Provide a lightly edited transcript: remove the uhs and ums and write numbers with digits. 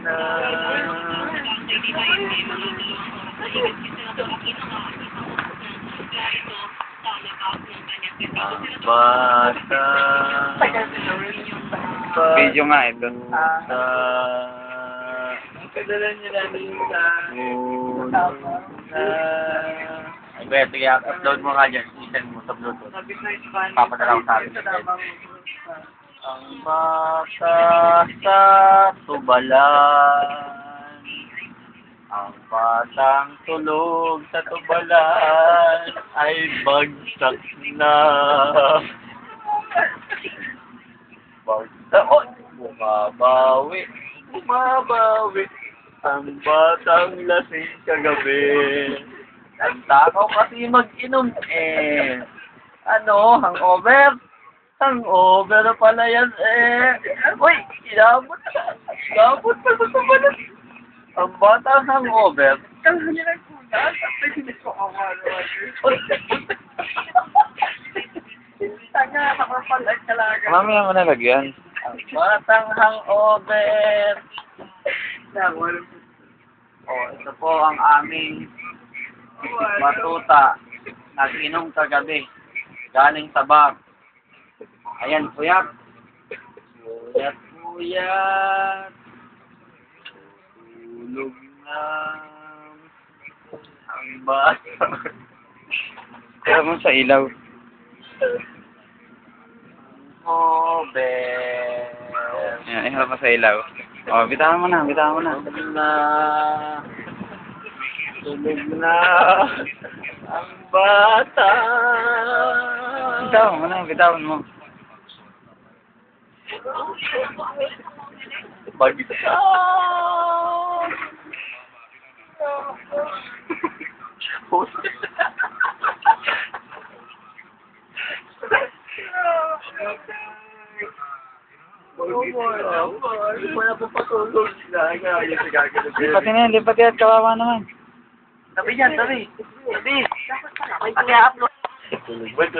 na. Ang bata. Video nga ito. Kadala niyo namin sa ay ba, sige, upload mo nga dyan. I-send mo sa Bluetooth. Papadala ko sa akin. Ang bata sa tubalan. Ang batang tulog sa tubalan ay bagsak na. Bagsak. Bumabawi. Bumabawi. Ang batang lasing kagabi. Nagtakaw kasi mag-inom eh. Ano? Hangover? Hangover na pala yan eh. Uy! Inabot na. Inabot pa sa tubalan. Ang batang hangover. Kaya niya nagkunan. Pwede na ko ang Tanga, nakapalag talaga. Mamaya mo nalagyan. Ang batang hangover. Ito po ang aming matuta. Nag-inom kagabi. Galing sa bar. Ayan, puyat. Puyat, puyat. Tulog na. Ang bata. Kaya mo sa ilaw. Hangover. Ayan, iharap mo sa ilaw. O, bitawan mo na, bitawan mo na. Tulog na. Tulog na. Ang bata. Bitawan mo na, bitawan mo. Bagsak. Wala pa patulog na. Lipat na yan, lipat yan. Kawawa naman. Tabi yan, tabi. Tabi. May kaya upload. Wait.